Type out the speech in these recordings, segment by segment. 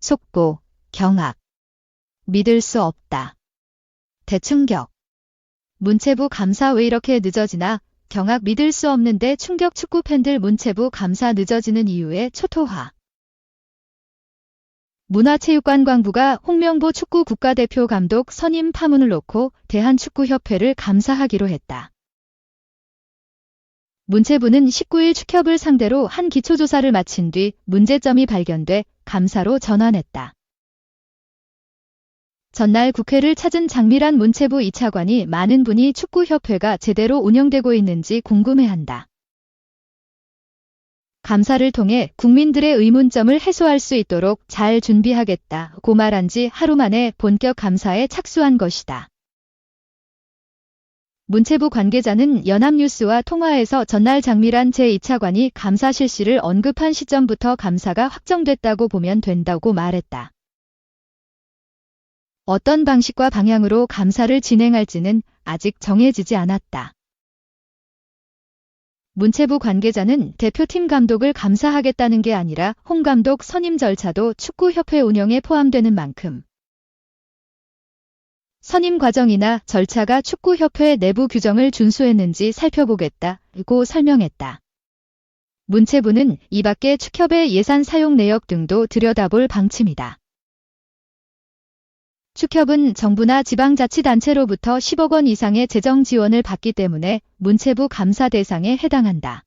속보, 경악. 믿을 수 없다. 대충격. 문체부 감사 왜 이렇게 늦어지나? 경악 믿을 수 없는데 충격. 축구 팬들 문체부 감사 늦어지는 이유에 초토화. 문화체육관광부가 홍명보 축구 국가대표 감독 선임 파문을 놓고 대한축구협회를 감사하기로 했다. 문체부는 19일 축협을 상대로 한 기초조사를 마친 뒤 문제점이 발견돼 감사로 전환했다. 전날 국회를 찾은 장미란 문체부 2차관이 많은 분이 축구협회가 제대로 운영되고 있는지 궁금해한다. 감사를 통해 국민들의 의문점을 해소할 수 있도록 잘 준비하겠다고 말한 지 하루 만에 본격 감사에 착수한 것이다. 문체부 관계자는 연합뉴스와 통화에서 전날 장미란 제2차관이 감사 실시를 언급한 시점부터 감사가 확정됐다고 보면 된다고 말했다. 어떤 방식과 방향으로 감사를 진행할지는 아직 정해지지 않았다. 문체부 관계자는 대표팀 감독을 감사하겠다는 게 아니라 홍 감독 선임 절차도 축구협회 운영에 포함되는 만큼 선임 과정이나 절차가 축구협회 내부 규정을 준수했는지 살펴보겠다고 설명했다. 문체부는 이 밖에 축협의 예산 사용 내역 등도 들여다볼 방침이다. 축협은 정부나 지방자치단체로부터 10억 원 이상의 재정 지원을 받기 때문에 문체부 감사 대상에 해당한다.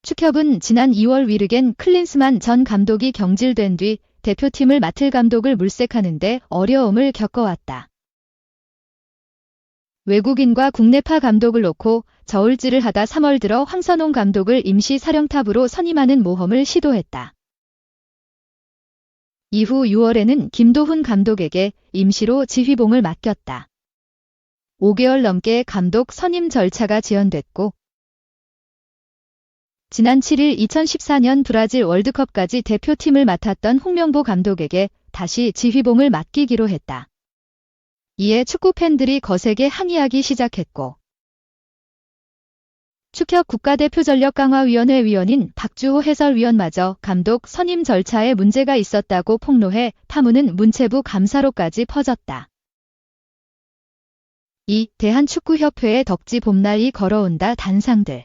축협은 지난 2월 위르겐 클린스만 전 감독이 경질된 뒤 대표팀을 맡을 감독을 물색하는데 어려움을 겪어왔다. 외국인과 국내파 감독을 놓고 저울질을 하다 3월 들어 황선홍 감독을 임시 사령탑으로 선임하는 모험을 시도했다. 이후 6월에는 김도훈 감독에게 임시로 지휘봉을 맡겼다. 5개월 넘게 감독 선임 절차가 지연됐고 지난 7일 2014년 브라질 월드컵까지 대표팀을 맡았던 홍명보 감독에게 다시 지휘봉을 맡기기로 했다. 이에 축구 팬들이 거세게 항의하기 시작했고 축협 국가대표전력강화위원회 위원인 박주호 해설위원마저 감독 선임 절차에 문제가 있었다고 폭로해 파문은 문체부 감사로까지 퍼졌다. 이 대한축구협회의 덕지 봄날이 걸어온다 단상들.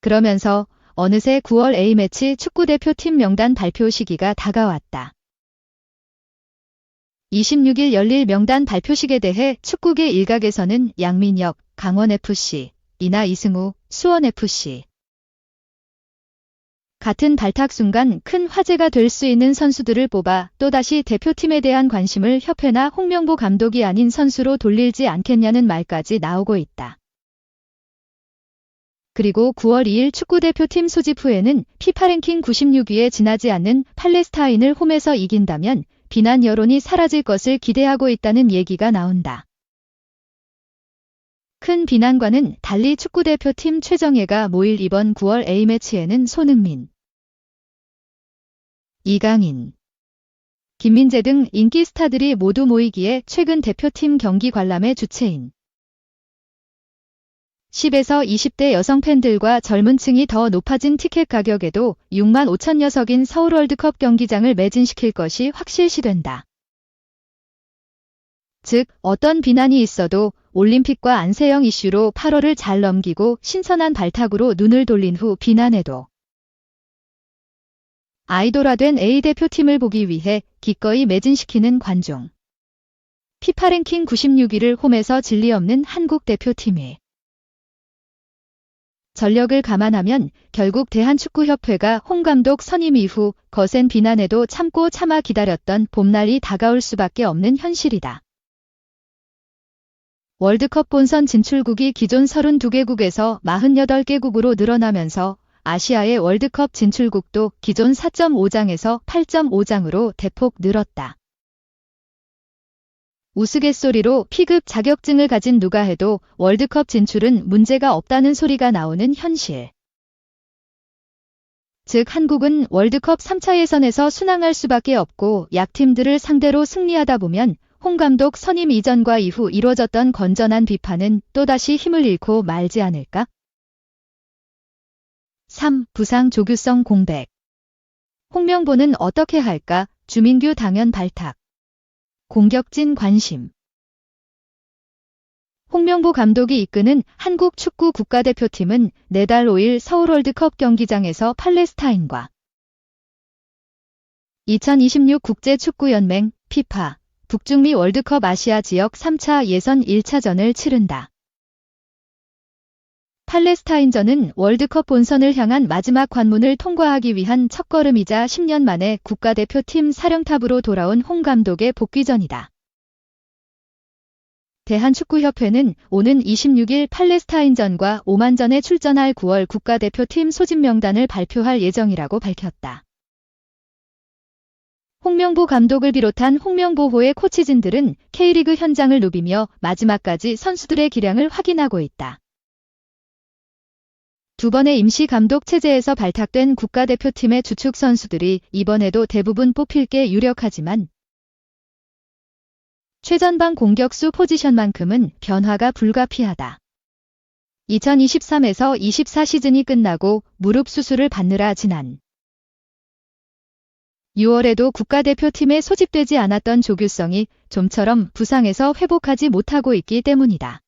그러면서 어느새 9월 A매치 축구대표팀 명단 발표 시기가 다가왔다. 26일 열릴 명단 발표식에 대해 축구계 일각에서는 양민혁, 강원FC, 이나 이승우, 수원FC 같은 발탁 순간 큰 화제가 될 수 있는 선수들을 뽑아 또다시 대표팀에 대한 관심을 협회나 홍명보 감독이 아닌 선수로 돌리지 않겠냐는 말까지 나오고 있다. 그리고 9월 2일 축구대표팀 소집 후에는 피파 랭킹 96위에 지나지 않는 팔레스타인을 홈에서 이긴다면 비난 여론이 사라질 것을 기대하고 있다는 얘기가 나온다. 큰 비난과는 달리 축구대표팀 최정예가 모일 이번 9월 A매치에는 손흥민, 이강인, 김민재 등 인기 스타들이 모두 모이기에 최근 대표팀 경기 관람의 주체인 10에서 20대 여성 팬들과 젊은 층이 더 높아진 티켓 가격에도 6만 5천 녀석인 서울 월드컵 경기장을 매진시킬 것이 확실시된다. 즉, 어떤 비난이 있어도 올림픽과 안세영 이슈로 8월을 잘 넘기고 신선한 발탁으로 눈을 돌린 후 비난해도 아이돌화된 A대표팀을 보기 위해 기꺼이 매진시키는 관중. 피파 랭킹 96위를 홈에서 진리 없는 한국 대표팀이 전력을 감안하면 결국 대한축구협회가 홍 감독 선임 이후 거센 비난에도 참고 참아 기다렸던 봄날이 다가올 수밖에 없는 현실이다. 월드컵 본선 진출국이 기존 32개국에서 48개국으로 늘어나면서 아시아의 월드컵 진출국도 기존 4.5장에서 8.5장으로 대폭 늘었다. 우스갯소리로 P급 자격증을 가진 누가 해도 월드컵 진출은 문제가 없다는 소리가 나오는 현실. 즉 한국은 월드컵 3차 예선에서 순항할 수밖에 없고 약팀들을 상대로 승리하다 보면 홍 감독 선임 이전과 이후 이뤄졌던 건전한 비판은 또다시 힘을 잃고 말지 않을까? 3. 부상 조규성 공백. 홍명보는 어떻게 할까? 주민규 당연 발탁. 공격진 관심. 홍명보 감독이 이끄는 한국 축구 국가대표팀은 내달 5일 서울 월드컵 경기장에서 팔레스타인과 2026 국제축구연맹 피파 북중미 월드컵 아시아 지역 3차 예선 1차전을 치른다. 팔레스타인전은 월드컵 본선을 향한 마지막 관문을 통과하기 위한 첫걸음이자 10년 만에 국가대표팀 사령탑으로 돌아온 홍 감독의 복귀전이다. 대한축구협회는 오는 26일 팔레스타인전과 오만전에 출전할 9월 국가대표팀 소집 명단을 발표할 예정이라고 밝혔다. 홍명보 감독을 비롯한 홍명보호의 코치진들은 K리그 현장을 누비며 마지막까지 선수들의 기량을 확인하고 있다. 두 번의 임시 감독 체제에서 발탁된 국가대표팀의 주축 선수들이 이번에도 대부분 뽑힐 게 유력하지만 최전방 공격수 포지션만큼은 변화가 불가피하다. 2023에서 24 시즌이 끝나고 무릎 수술을 받느라 지난 6월에도 국가대표팀에 소집되지 않았던 조규성이 좀처럼 부상에서 회복하지 못하고 있기 때문이다.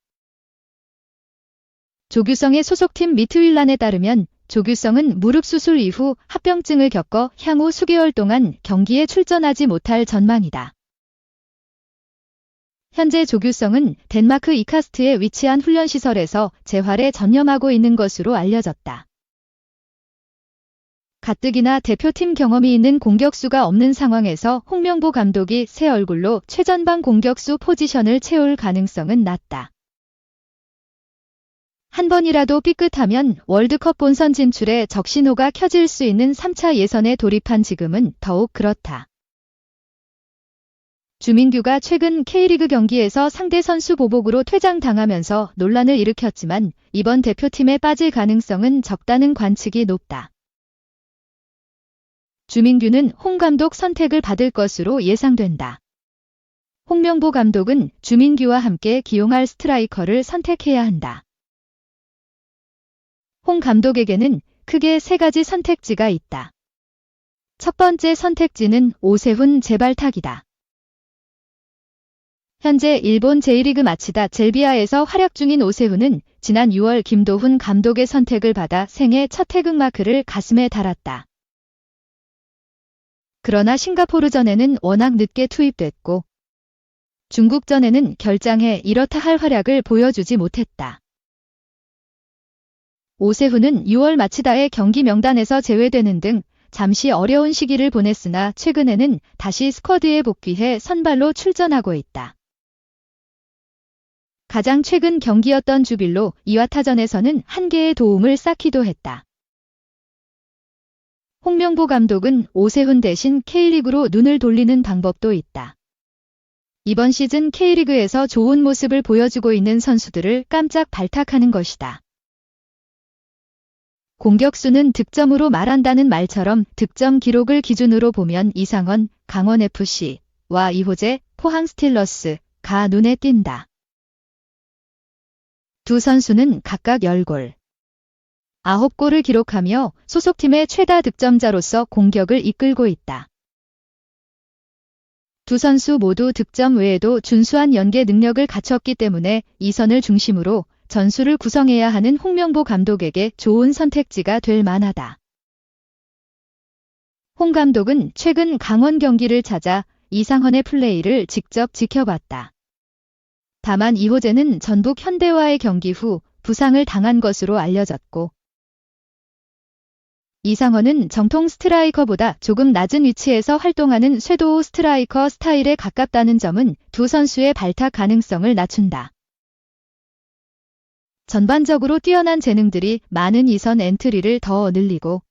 조규성의 소속팀 미트윌란에 따르면 조규성은 무릎 수술 이후 합병증을 겪어 향후 수개월 동안 경기에 출전하지 못할 전망이다. 현재 조규성은 덴마크 이카스트에 위치한 훈련시설에서 재활에 전념하고 있는 것으로 알려졌다. 가뜩이나 대표팀 경험이 있는 공격수가 없는 상황에서 홍명보 감독이 새 얼굴로 최전방 공격수 포지션을 채울 가능성은 낮다. 한 번이라도 삐끗하면 월드컵 본선 진출에 적신호가 켜질 수 있는 3차 예선에 돌입한 지금은 더욱 그렇다. 주민규가 최근 K리그 경기에서 상대 선수 보복으로 퇴장당하면서 논란을 일으켰지만 이번 대표팀에 빠질 가능성은 적다는 관측이 높다. 주민규는 홍 감독 선택을 받을 것으로 예상된다. 홍명보 감독은 주민규와 함께 기용할 스트라이커를 선택해야 한다. 홍 감독에게는 크게 세 가지 선택지가 있다. 첫 번째 선택지는 오세훈 재발탁이다. 현재 일본 제1리그 마치다 젤비아에서 활약 중인 오세훈은 지난 6월 김도훈 감독의 선택을 받아 생애 첫 태극마크를 가슴에 달았다. 그러나 싱가포르전에는 워낙 늦게 투입됐고 중국전에는 결장해 이렇다 할 활약을 보여주지 못했다. 오세훈은 6월 마치다의 경기 명단에서 제외되는 등 잠시 어려운 시기를 보냈으나 최근에는 다시 스쿼드에 복귀해 선발로 출전하고 있다. 가장 최근 경기였던 주빌로 이와타전에서는 한 개의 도움을 쌓기도 했다. 홍명보 감독은 오세훈 대신 K리그로 눈을 돌리는 방법도 있다. 이번 시즌 K리그에서 좋은 모습을 보여주고 있는 선수들을 깜짝 발탁하는 것이다. 공격수는 득점으로 말한다는 말처럼 득점 기록을 기준으로 보면 이상원, 강원FC와 이호재, 포항스틸러스가 눈에 띈다. 두 선수는 각각 10골, 9골을 기록하며 소속팀의 최다 득점자로서 공격을 이끌고 있다. 두 선수 모두 득점 외에도 준수한 연계 능력을 갖췄기 때문에 이 선을 중심으로 전술을 구성해야 하는 홍명보 감독에게 좋은 선택지가 될 만하다. 홍 감독은 최근 강원 경기를 찾아 이상헌의 플레이를 직접 지켜봤다. 다만 이호재는 전북 현대와의 경기 후 부상을 당한 것으로 알려졌고 이상헌은 정통 스트라이커보다 조금 낮은 위치에서 활동하는 쇄도우 스트라이커 스타일에 가깝다는 점은 두 선수의 발탁 가능성을 낮춘다. 전반적으로 뛰어난 재능들이 많은 이선 엔트리를 더 늘리고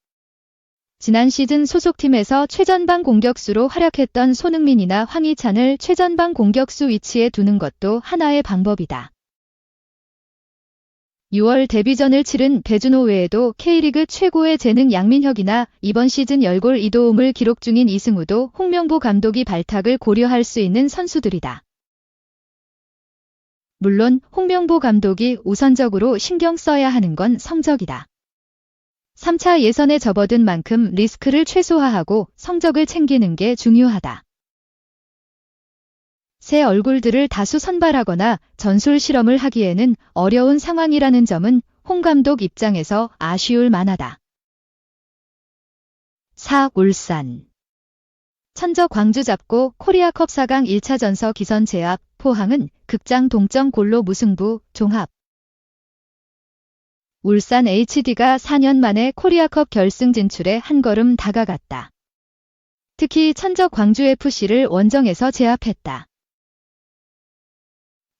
지난 시즌 소속팀에서 최전방 공격수로 활약했던 손흥민이나 황희찬을 최전방 공격수 위치에 두는 것도 하나의 방법이다. 6월 데뷔전을 치른 배준호 외에도 K리그 최고의 재능 양민혁이나 이번 시즌 10골 2도움을 기록 중인 이승우도 홍명보 감독이 발탁을 고려할 수 있는 선수들이다. 물론 홍명보 감독이 우선적으로 신경 써야 하는 건 성적이다. 3차 예선에 접어든 만큼 리스크를 최소화하고 성적을 챙기는 게 중요하다. 새 얼굴들을 다수 선발하거나 전술 실험을 하기에는 어려운 상황이라는 점은 홍 감독 입장에서 아쉬울 만하다. 4. 울산. 천저 광주 잡고 코리아컵 4강 1차전서 기선 제압, 포항은 극장 동점 골로 무승부, 종합. 울산 HD가 4년 만에 코리아컵 결승 진출에 한 걸음 다가갔다. 특히 천저 광주FC를 원정에서 제압했다.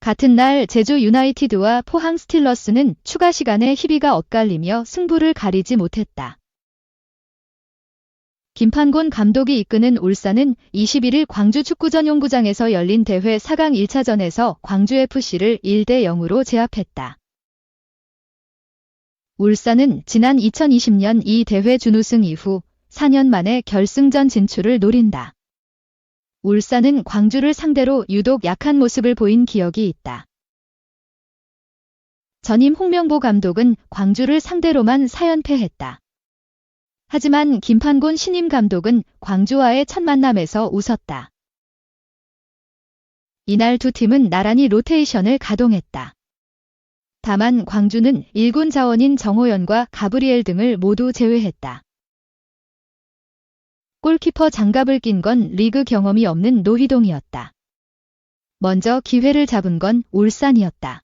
같은 날 제주 유나이티드와 포항 스틸러스는 추가 시간에 희비가 엇갈리며 승부를 가리지 못했다. 김판곤 감독이 이끄는 울산은 21일 광주 축구전용구장에서 열린 대회 4강 1차전에서 광주FC를 1대 0으로 제압했다. 울산은 지난 2020년 이 대회 준우승 이후 4년 만에 결승전 진출을 노린다. 울산은 광주를 상대로 유독 약한 모습을 보인 기억이 있다. 전임 홍명보 감독은 광주를 상대로만 4연패했다. 하지만 김판곤 신임 감독은 광주와의 첫 만남에서 웃었다. 이날 두 팀은 나란히 로테이션을 가동했다. 다만 광주는 1군 자원인 정호연과 가브리엘 등을 모두 제외했다. 골키퍼 장갑을 낀 건 리그 경험이 없는 노희동이었다. 먼저 기회를 잡은 건 울산이었다.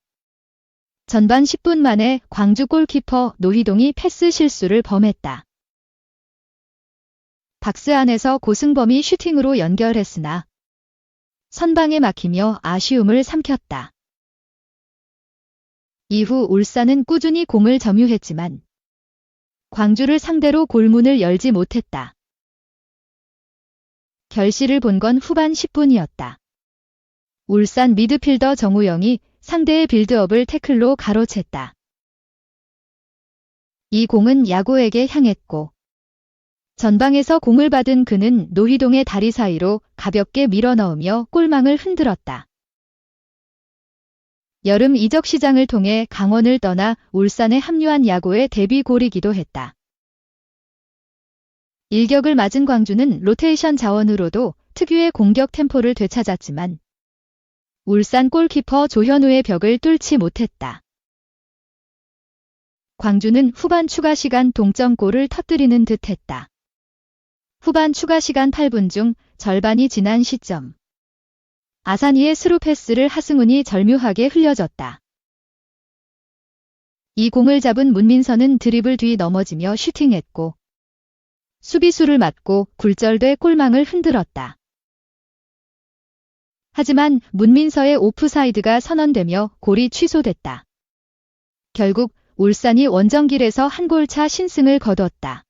전반 10분 만에 광주 골키퍼 노희동이 패스 실수를 범했다. 박스 안에서 고승범이 슈팅으로 연결했으나 선방에 막히며 아쉬움을 삼켰다. 이후 울산은 꾸준히 공을 점유했지만 광주를 상대로 골문을 열지 못했다. 결실을 본 건 후반 10분이었다. 울산 미드필더 정우영이 상대의 빌드업을 태클로 가로챘다. 이 공은 야구에게 향했고 전방에서 공을 받은 그는 노희동의 다리 사이로 가볍게 밀어넣으며 골망을 흔들었다. 여름 이적 시장을 통해 강원을 떠나 울산에 합류한 야구의 데뷔골이기도 했다. 일격을 맞은 광주는 로테이션 자원으로도 특유의 공격 템포를 되찾았지만 울산 골키퍼 조현우의 벽을 뚫지 못했다. 광주는 후반 추가 시간 동점골을 터뜨리는 듯했다. 후반 추가 시간 8분 중 절반이 지난 시점. 아사니의 스루 패스를 하승훈이 절묘하게 흘려줬다. 이 공을 잡은 문민서는 드리블 뒤 넘어지며 슈팅했고 수비수를 맞고 굴절돼 골망을 흔들었다. 하지만 문민서의 오프사이드가 선언되며 골이 취소됐다. 결국 울산이 원정길에서 한 골차 신승을 거뒀다.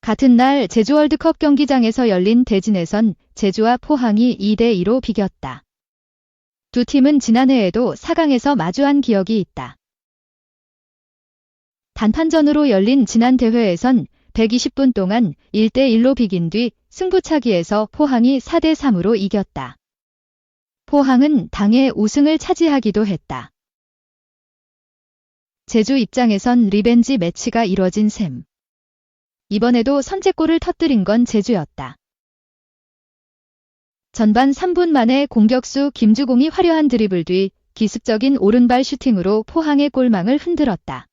같은 날 제주 월드컵 경기장에서 열린 대진에선 제주와 포항이 2대2로 비겼다. 두 팀은 지난해에도 4강에서 마주한 기억이 있다. 단판전으로 열린 지난 대회에선 120분 동안 1대1로 비긴 뒤 승부차기에서 포항이 4대3으로 이겼다. 포항은 당해 우승을 차지하기도 했다. 제주 입장에선 리벤지 매치가 이뤄진 셈. 이번에도 선제골을 터뜨린 건 제주였다. 전반 3분 만에 공격수 김주공이 화려한 드리블 뒤 기습적인 오른발 슈팅으로 포항의 골망을 흔들었다.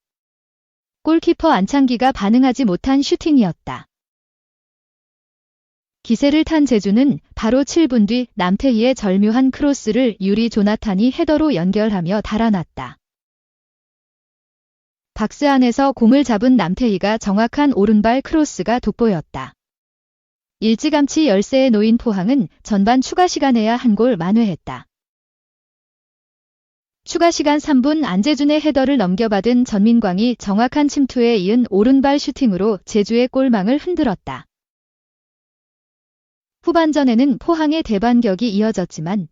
골키퍼 안창기가 반응하지 못한 슈팅이었다. 기세를 탄 제주는 바로 7분 뒤 남태희의 절묘한 크로스를 유리 조나탄이 헤더로 연결하며 달아났다. 박스 안에서 공을 잡은 남태희가 정확한 오른발 크로스가 돋보였다. 일찌감치 열세에 놓인 포항은 전반 추가 시간에야 한 골 만회했다. 추가 시간 3분 안재준의 헤더를 넘겨받은 전민광이 정확한 침투에 이은 오른발 슈팅으로 제주의 골망을 흔들었다. 후반전에는 포항의 대반격이 이어졌지만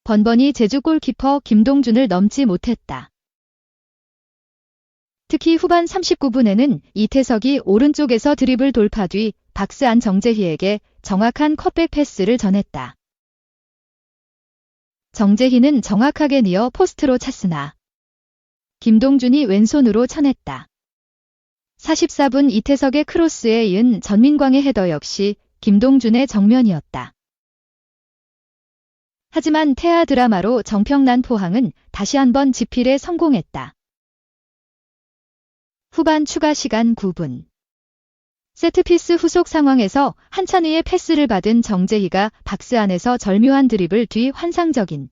번번이 제주 골키퍼 김동준을 넘지 못했다. 특히 후반 39분에는 이태석이 오른쪽에서 드리블 돌파 뒤 박스 안 정재희에게 정확한 컷백 패스를 전했다. 정재희는 정확하게 니어 포스트로 찼으나 김동준이 왼손으로 쳐냈다. 44분 이태석의 크로스에 이은 전민광의 헤더 역시 김동준의 정면이었다. 하지만 태아 드라마로 정평난 포항은 다시 한번 집필에 성공했다. 후반 추가 시간 9분. 세트피스 후속 상황에서 한찬희의 패스를 받은 정재희가 박스 안에서 절묘한 드리블 뒤 환상적인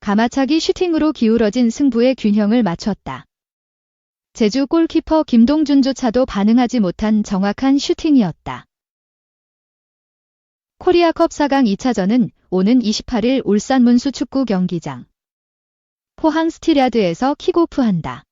가마차기 슈팅으로 기울어진 승부의 균형을 맞췄다. 제주 골키퍼 김동준조차도 반응하지 못한 정확한 슈팅이었다. 코리아컵 4강 2차전은 오는 28일 울산 문수 축구 경기장 포항 스틸야드에서 킥오프한다.